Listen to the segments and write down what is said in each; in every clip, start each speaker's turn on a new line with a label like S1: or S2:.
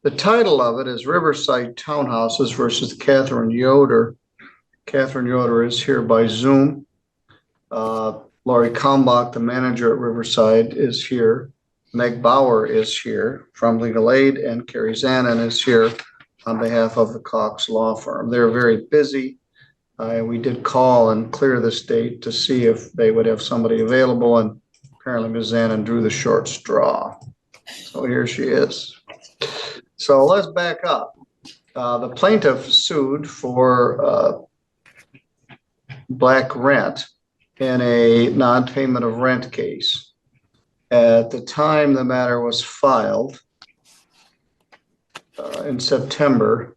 S1: The title of it is Riverside Townhouses versus Catherine Yoder. Catherine Yoder is here by Zoom. Laurie Kalmbach, the manager at Riverside, is here. Meg Bauer is here from Legal Aid, and Carrie Zanin is here on behalf of the Cox Law Firm. They're very busy. We did call and clear this date to see if they would have somebody available, and apparently Ms. Zanin drew the short straw. So here she is. So let's back up. The plaintiff sued for black rent in a non-payment of rent case. At the time the matter was filed in September,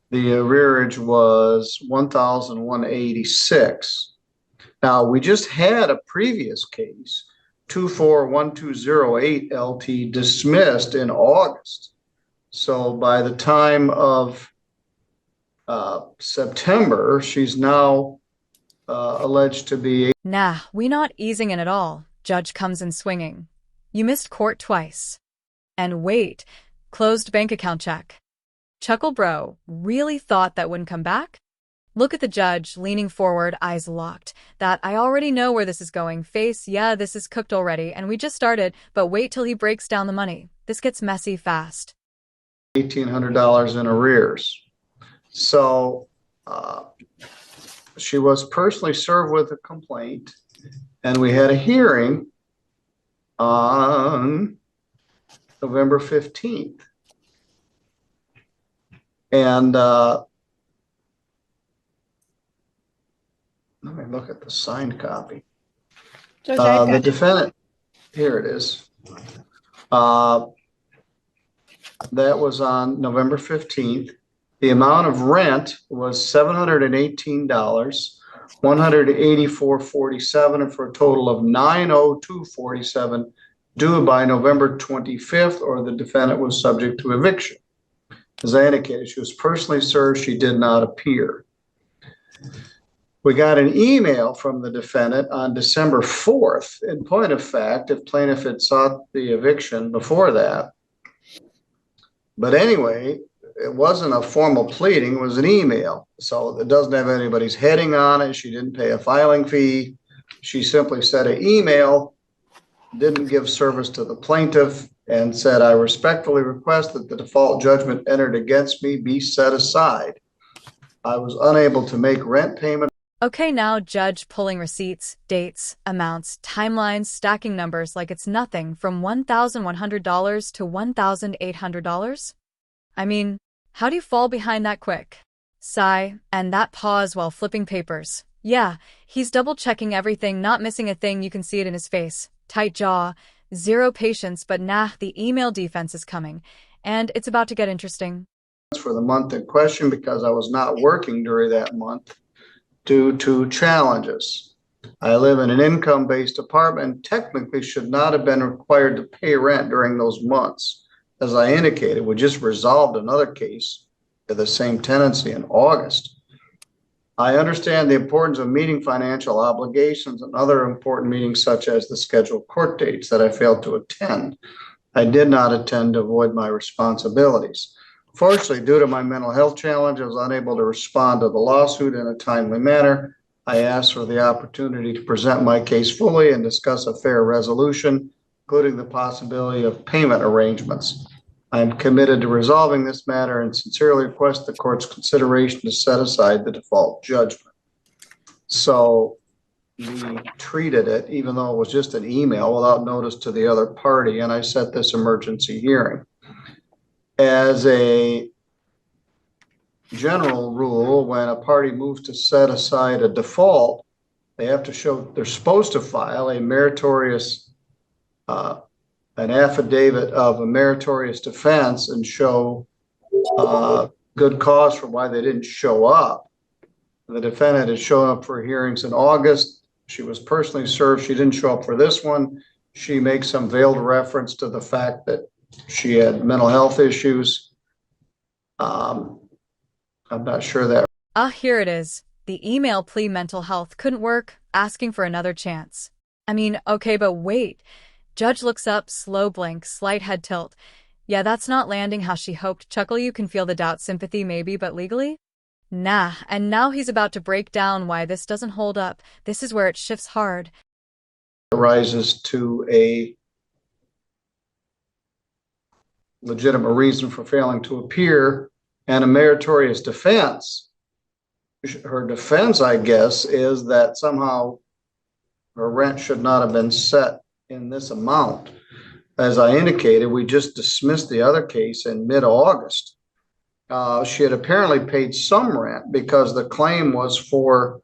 S1: the arrearage was $1,186. Now, we just had a previous case, 241208 LT, dismissed in August. So by the time of September, she's now alleged to be.
S2: Nah, we not easing in at all. Judge comes in swinging. You missed court twice. And wait, closed bank account check. Chuckle bro, really thought that wouldn't come back? Look at the judge, leaning forward, eyes locked. That I already know where this is going. Face, yeah, this is cooked already, and we just started, but wait till he breaks down the money. This gets messy fast.
S1: $1,800 in arrears. So she was personally served with a complaint, and we had a hearing on November 15th. And let me look at the signed copy. The defendant, here it is. That was on November 15th. The amount of rent was $718, $184.47, and for a total of $902.47 due by November 25th, or the defendant was subject to eviction. As I indicated, she was personally served. She did not appear. We got an email from the defendant on December 4th. In point of fact, if plaintiff had sought the eviction before that. But anyway, it wasn't a formal pleading, it was an email. So it doesn't have anybody's heading on it. She didn't pay a filing fee. She simply said an email, didn't give service to the plaintiff, and said, I respectfully request that the default judgment entered against me be set aside. I was unable to make rent payment.
S2: Okay, now judge pulling receipts, dates, amounts, timelines, stacking numbers like it's nothing from $1,100 to $1,800. I mean, how do you fall behind that quick? Sigh, and that pause while flipping papers. Yeah, he's double-checking everything, not missing a thing. You can see it in his face. Tight jaw, zero patience, but nah, the email defense is coming, and it's about to get interesting.
S1: For the month in question, because I was not working during that month due to challenges. I live in an income-based apartment and technically should not have been required to pay rent during those months. As I indicated, we just resolved another case of the same tenancy in August. I understand the importance of meeting financial obligations and other important meetings such as the scheduled court dates that I failed to attend. I did not attend to avoid my responsibilities. Fortunately, due to my mental health challenge, I was unable to respond to the lawsuit in a timely manner. I asked for the opportunity to present my case fully and discuss a fair resolution, including the possibility of payment arrangements. I am committed to resolving this matter and sincerely request the court's consideration to set aside the default judgment. So we treated it, even though it was just an email, without notice to the other party, and I set this emergency hearing. As a general rule, when a party moves to set aside a default, they have to show, they're supposed to file a meritorious, an affidavit of a meritorious defense and show good cause for why they didn't show up. The defendant had shown up for hearings in August. She was personally served. She didn't show up for this one. She makes some veiled reference to the fact that she had mental health issues. I'm not sure that.
S2: Here it is. The email plea mental health couldn't work, asking for another chance. I mean, okay, but wait. Judge looks up, slow blink, slight head tilt. Yeah, that's not landing how she hoped. Chuckle, you can feel the doubt, sympathy maybe, but legally? Nah, and now he's about to break down why this doesn't hold up. This is where it shifts hard.
S1: Arises to a legitimate reason for failing to appear and a meritorious defense. Her defense, I guess, is that somehow her rent should not have been set in this amount. As I indicated, we just dismissed the other case in mid-August. She had apparently paid some rent because the claim was for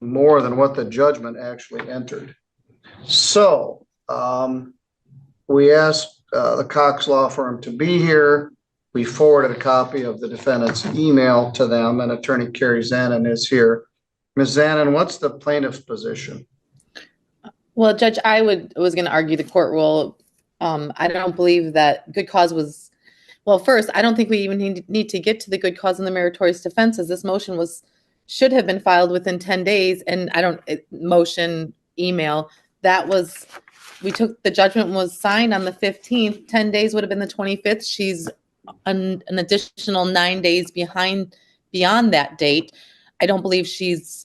S1: more than what the judgment actually entered. So we asked the Cox Law Firm to be here. We forwarded a copy of the defendant's email to them, and Attorney Carrie Zanin is here. Ms. Zanin, what's the plaintiff's position?
S3: Well, Judge, I was going to argue the court rule. I don't believe that good cause was, well, first, I don't think we even need to get to the good cause and the meritorious defense, as this motion should have been filed within 10 days. And motion email, the judgment was signed on the 15th, 10 days would have been the 25th. She's an additional 9 days beyond that date. I don't believe she's,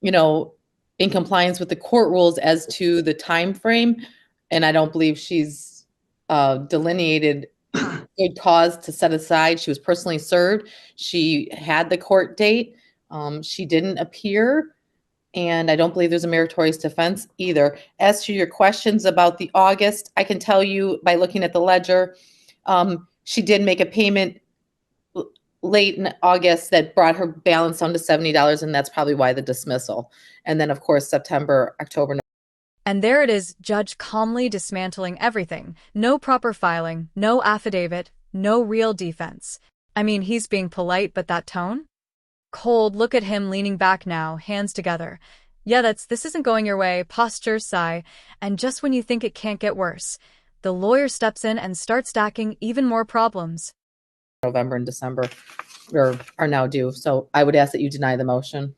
S3: in compliance with the court rules as to the time frame, and I don't believe she's delineated good cause to set aside. She was personally served. She had the court date. She didn't appear, and I don't believe there's a meritorious defense either. As to your questions about the August, I can tell you by looking at the ledger, she did make a payment late in August that brought her balance down to $70, and that's probably why the dismissal. And then, of course, September, October.
S2: And there it is, judge calmly dismantling everything. No proper filing, no affidavit, no real defense. I mean, he's being polite, but that tone? Cold, look at him leaning back now, hands together. Yeah, this isn't going your way, posture, sigh, and just when you think it can't get worse, the lawyer steps in and starts stacking even more problems.
S3: November and December are now due. So I would ask that you deny the motion.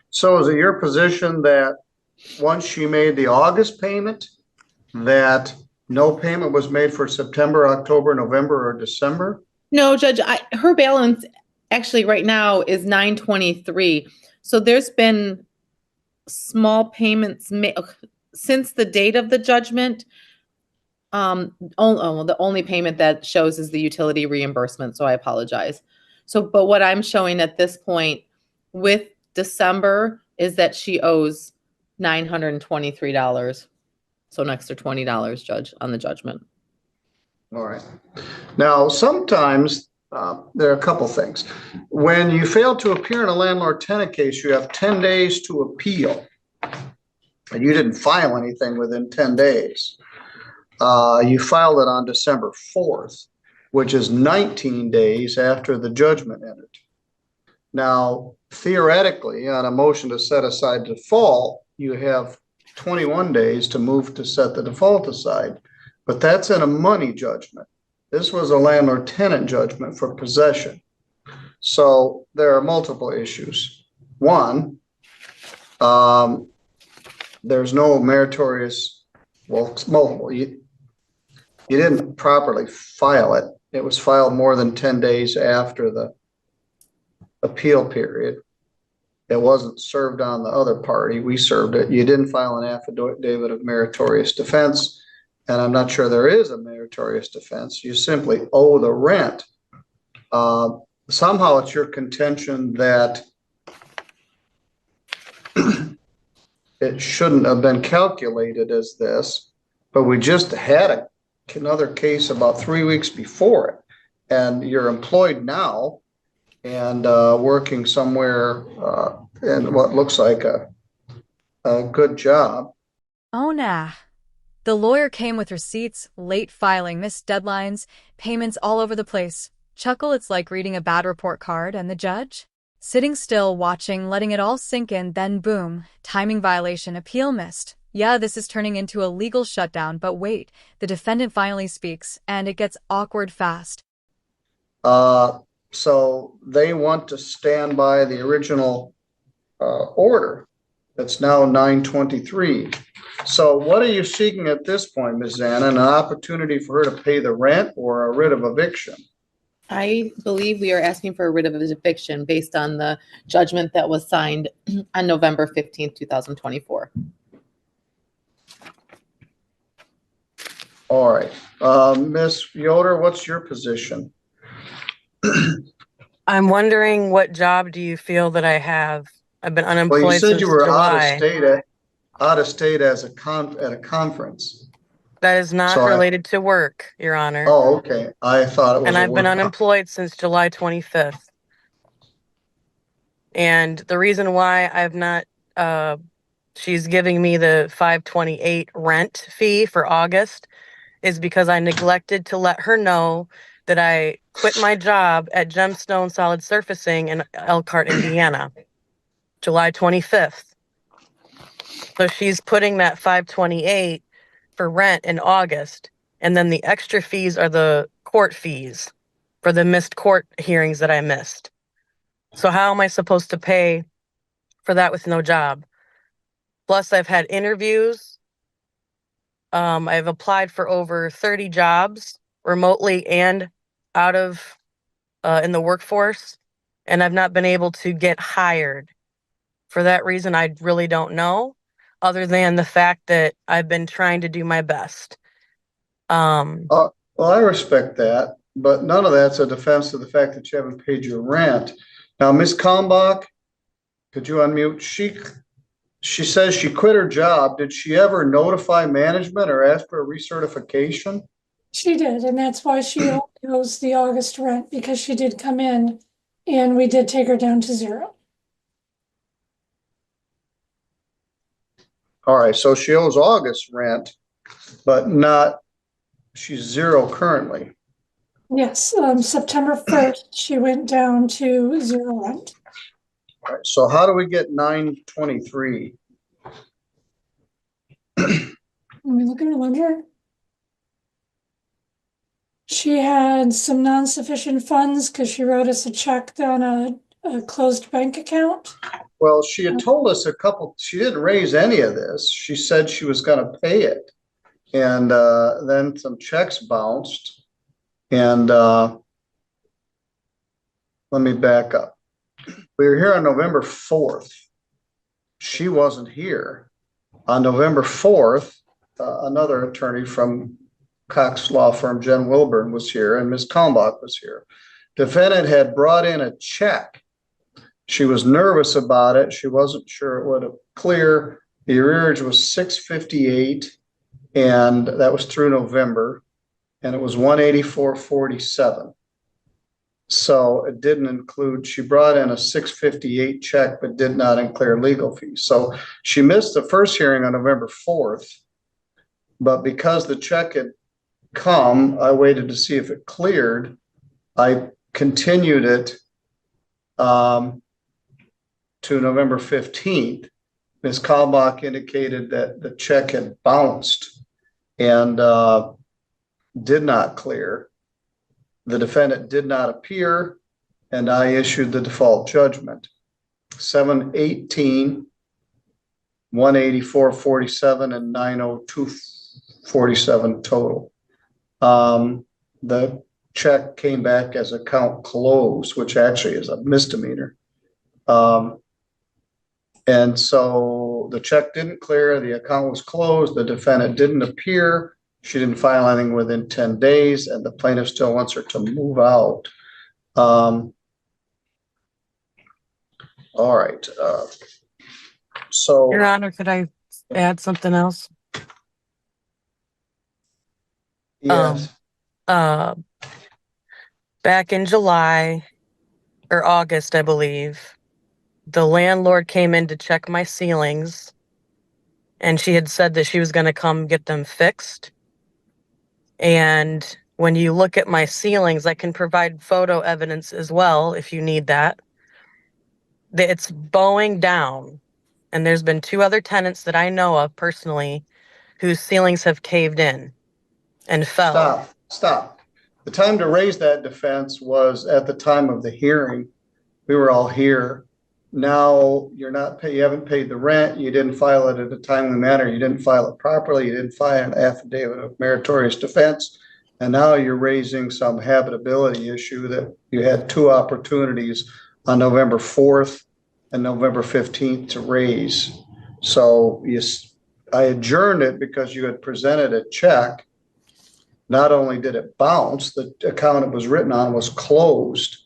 S1: So is it your position that once she made the August payment, that no payment was made for September, October, November, or December?
S3: No, Judge, her balance actually right now is $923. So there's been small payments made since the date of the judgment. The only payment that shows is the utility reimbursement. So I apologize. But what I'm showing at this point with December is that she owes $923. So an extra $20, Judge, on the judgment.
S1: All right. Now, sometimes there are a couple things. When you fail to appear in a landlord-tenant case, you have 10 days to appeal. And you didn't file anything within 10 days. You filed it on December 4th, which is 19 days after the judgment entered. Now, theoretically, on a motion to set aside default, you have 21 days to move to set the default aside, but that's in a money judgment. This was a landlord-tenant judgment for possession. So there are multiple issues. One, there's no meritorious, well, multiple. You didn't properly file it. It was filed more than 10 days after the appeal period. It wasn't served on the other party. We served it. You didn't file an affidavit of meritorious defense, and I'm not sure there is a meritorious defense. You simply owe the rent. Somehow it's your contention that it shouldn't have been calculated as this, but we just had another case about 3 weeks before it, and you're employed now and working somewhere in what looks like a good job.
S2: Oh, nah. The lawyer came with receipts, late filing, missed deadlines, payments all over the place. Chuckle, it's like reading a bad report card, and the judge? Sitting still, watching, letting it all sink in, then boom, timing violation, appeal missed. Yeah, this is turning into a legal shutdown, but wait, the defendant finally speaks, and it gets awkward fast.
S1: So they want to stand by the original order. That's now 9/23. So what are you seeking at this point, Ms. Zanna? An opportunity for her to pay the rent or a writ of eviction?
S3: I believe we are asking for a writ of eviction based on the judgment that was signed on November 15th, 2024.
S1: All right. Ms. Yoder, what's your position?
S4: I'm wondering, what job do you feel that I have? I've been
S1: Well, you
S4: unemployed
S1: said
S4: since
S1: you were
S4: July.
S1: out of state as at a conference.
S4: That is not
S1: So
S4: related to work, Your Honor.
S1: Oh, okay. I thought it was
S4: And
S1: a
S4: I've been
S1: work.
S4: unemployed since July 25th. And the reason why I've not, she's giving me the 528 rent fee for August is because I neglected to let her know that I quit my job at Gemstone Solid Surfacing in Elkhart, Indiana, July 25th. So she's putting that 528 for rent in August, and then the extra fees are the court fees for the missed court hearings that I missed. So how am I supposed to pay for that with no job? Plus, I've had interviews. I've applied for over 30 jobs remotely and out of in the workforce, and I've not been able to get hired. For that reason, I really don't know, other than the fact that I've been trying to do my best.
S1: Well, I respect that, but none of that's a defense of the fact that you haven't paid your rent. Now, Ms. Kalmbach, could you unmute? She says she quit her job. Did she ever notify management or ask for a recertification?
S5: She did, and that's why she only owes the August rent, because she did come in and we did take her down to 0.
S1: All right, so she owes August rent, but she's 0 currently.
S5: Yes, September 1st, she went down to 0 rent.
S1: All right, so how do we get 9/23?
S5: Let me look at her ledger. She had some non-sufficient funds because she wrote us a check on a closed bank account.
S1: Well, she had told us she didn't raise any of this. She said she was going to pay it. And then some checks bounced. And let me back up. We were here on November 4th. She wasn't here. On November 4th, another attorney from Cox Law Firm, Jen Wilburn, was here, and Ms. Kalmbach was here. Defendant had brought in a check. She was nervous about it. She wasn't sure it would clear. The arrearage was $658, and that was through November, and it was $184.47. So it didn't include, she brought in a $658 check, but did not include legal fees. So she missed the first hearing on November 4th, but because the check had come, I waited to see if it cleared. I continued it to November 15th. Ms. Kalmbach indicated that the check had bounced and did not clear. The defendant did not appear, and I issued the default judgment. 718, 184.47, and 902.47 total. The check came back as account closed, which actually is a misdemeanor. And so the check didn't clear, the account was closed, the defendant didn't appear, she didn't file anything within 10 days, and the plaintiff still wants her to move out. All right. So,
S4: Your Honor, could I add something else?
S1: yes.
S4: Back in July or August, I believe, the landlord came in to check my ceilings, and she had said that she was going to come get them fixed. And when you look at my ceilings, I can provide photo evidence as well if you need that. It's bowing down. And there's been 2 other tenants that I know of personally whose ceilings have caved in and fell.
S1: Stop. The time to raise that defense was at the time of the hearing. We were all here. Now you haven't paid the rent, you didn't file it in a timely manner, you didn't file it properly, you didn't file an affidavit of meritorious defense. And now you're raising some habitability issue that you had two opportunities on November 4th and November 15th to raise. So I adjourned it because you had presented a check. Not only did it bounce, the account it was written on was closed.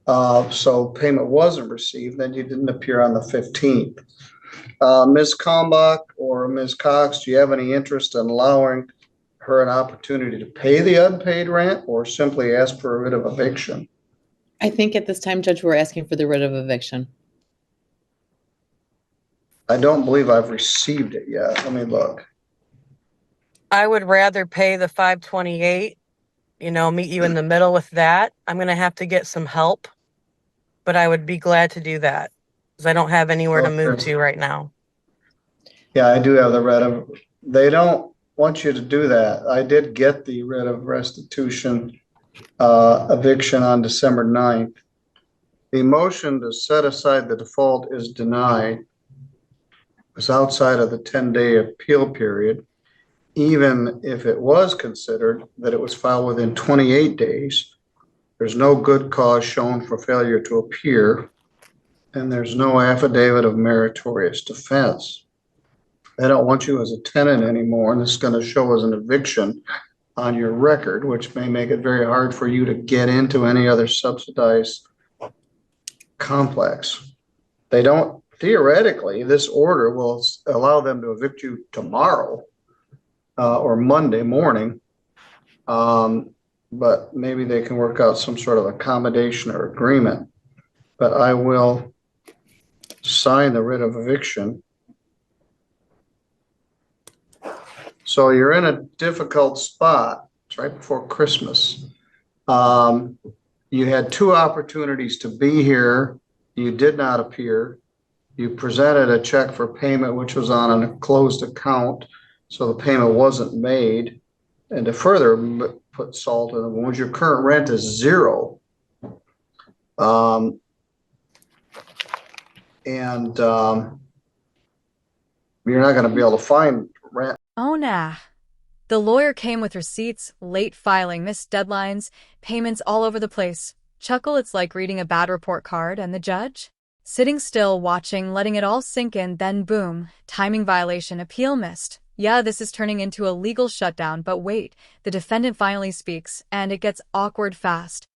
S1: So payment wasn't received, then you didn't appear on the 15th. Ms. Kalmbach or Ms. Cox, do you have any interest in allowing her an opportunity to pay the unpaid rent or simply ask for a writ of eviction?
S3: I think at this time, Judge, we're asking for the writ of eviction.
S1: I don't believe I've received it yet. Let me look.
S4: I would rather pay the 528, meet you in the middle with that. I'm going to have to get some help, but I would be glad to do that because I don't have anywhere to move to right now.
S1: Yeah, I do have the writ of, they don't want you to do that. I did get the writ of restitution eviction on December 9th. The motion to set aside the default is denied. It's outside of the 10-day appeal period. Even if it was considered that it was filed within 28 days, there's no good cause shown for failure to appear, and there's no affidavit of meritorious defense. They don't want you as a tenant anymore, and it's going to show as an eviction on your record, which may make it very hard for you to get into any other subsidized complex. They don't, theoretically, this order will allow them to evict you tomorrow or Monday morning, but maybe they can work out some sort of accommodation or agreement. But I will sign the writ of eviction. So you're in a difficult spot. It's right before Christmas. You had two opportunities to be here. You did not appear. You presented a check for payment, which was on a closed account, so the payment wasn't made. And to further put salt in the wound, your current rent is zero. You're not going to be able to find rent.
S2: Oh, nah. The lawyer came with receipts, late filing, missed deadlines, payments all over the place. Chuckle, it's like reading a bad report card, and the judge? Sitting still, watching, letting it all sink in, then boom, timing violation, appeal missed. Yeah, this is turning into a legal shutdown, but wait, the defendant finally speaks, and it gets awkward fast.